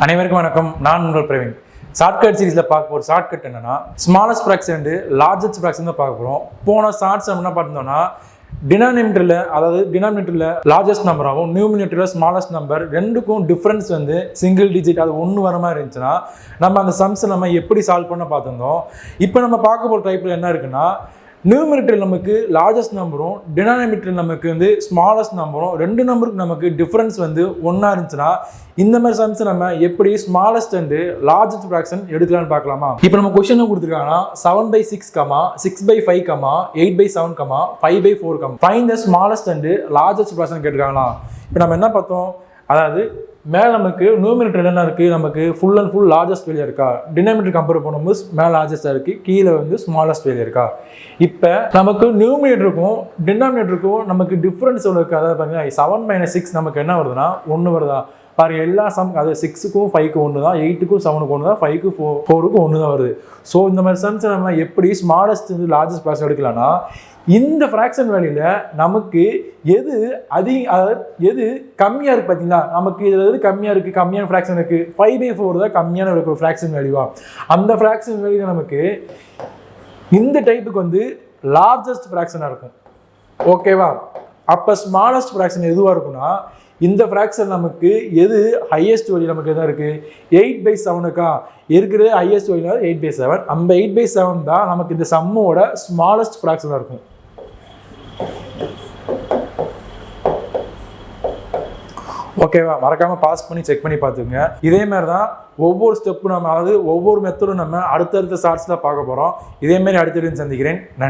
அனைவருக்கும் வணக்கம். நான் உங்கள் பிரவீன். ஷார்ட்கட் சீரீஸ்ல பார்க்க போகிற ஷார்ட்கட் என்னன்னா smallest fraction and largest fraction தான் பார்க்க போகிறோம். போன ஷார்ட்ஸ் என்ன பார்த்தோம்னா டினாமினேட்டரில் லார்ஜஸ்ட் நம்பராகவும் நியூமினேட்டரில் ஸ்மாலஸ்ட் நம்பர் ரெண்டுக்கும் டிஃப்ரென்ஸ் வந்து சிங்கிள் டிஜிட் அது ஒன்று வர மாதிரி இருந்துச்சுன்னா நம்ம அந்த சம்ஸை நம்ம எப்படி சால்வ் பண்ண பார்த்துருந்தோம். இப்போ நம்ம பார்க்க போகிற டைப்பில் என்ன இருக்குன்னா நியூமினேட்டரில் நமக்கு லார்ஜஸ்ட் நம்பரும் டினாமினேட்டரில் நமக்கு வந்து ஸ்மாலஸ்ட் நம்பரும் ரெண்டு நம்பருக்கு நமக்கு டிஃப்ரென்ஸ் வந்து ஒன்றா இருந்துச்சுன்னா இந்த மாதிரி சம்ஸ் நம்ம எப்படி ஸ்மாலஸ்ட் அண்ட் லார்ஜஸ்ட் ஃப்ராக்ஷன் எடுக்கலாம்னு பார்க்கலாமா. இப்போ நம்ம கொஸ்டின் கொடுத்துருக்காங்கன்னா 7/6, 6/5, 8/7, 5/4, find the smallest and largest fraction கேட்டிருக்காங்களா. இப்போ நம்ம என்ன பார்த்தோம், அதாவது மேலே நமக்கு நியூமினேட்டர் என்ன இருக்குது, நமக்கு full and full largest value இருக்கா, டினாமினேட்டர் கம்பேர் பண்ணும்போது மேலே லார்ஜஸ்ட்டாக இருக்குது, கீழே வந்து ஸ்மாலஸ்ட் வேல்யூ இருக்கா. இப்போ நமக்கு நியூமினேட்டருக்கும் டினாமினேட்டருக்கும் நமக்கு டிஃப்ரென்ஸ் எவ்வளோ இருக்குது, அதாவது பார்த்தீங்கன்னா 7 - 6 நமக்கு என்ன வருதுன்னா 1 வருதா பாருங்க. எல்லா சம் அது 6க்கும் 5க்கும் 1 தான், 8க்கும் 7க்கும் 1 தான், 5க்கும் 4க்கும் 1 தான் வருது. ஸோ இந்த மாதிரி சம்ஸ் நம்ம எப்படி ஸ்மாலஸ்ட் வந்து லார்ஜஸ்ட் ஃப்ராக்ஷன் எடுக்கலாம்னா இந்த ஃப்ராக்ஷன் வேல்யூல நமக்கு எது அதாவது எது கம்மியாக இருக்குது பார்த்தீங்களா, நமக்கு இதில் எது கம்மியாக இருக்குது, கம்மியான ஃப்ராக்ஷன் இருக்குது, 5/4 தான் கம்மியான ஃப்ராக்ஷன் வேல்யூவா. அந்த ஃப்ராக்ஷன் வேல்யூ நமக்கு இந்த டைப்புக்கு வந்து லார்ஜஸ்ட் ஃப்ராக்ஷனாக இருக்கும். ஓகேவா. அப்போ ஸ்மாலஸ்ட் ஃப்ராக்ஷன் எதுவாக இருக்குன்னா இந்த ஃப்ராக்ஷன் நமக்கு எது ஹையஸ்ட் வேல்யூ நமக்கு எதாக இருக்குது 8/7க்கா இருக்கிறது ஹையஸ்ட் வேல்யூ 8/7. அந்த 8/7 தான் நமக்கு இந்த சம்மோட ஸ்மாலஸ்ட் ஃப்ராக்ஷனாக இருக்கும். ஓகேவா. மறக்காமல் பாஸ் பண்ணி செக் பண்ணி பார்த்துங்க. இதே மாதிரி தான் ஒவ்வொரு ஸ்டெப்பும் நம்ம, அதாவது ஒவ்வொரு மெத்தடும் நம்ம அடுத்தடுத்த ஷார்ட்ஸில் பார்க்க போகிறோம். இதேமாரி அடுத்தடுத்து சந்திக்கிறேன். நன்றி.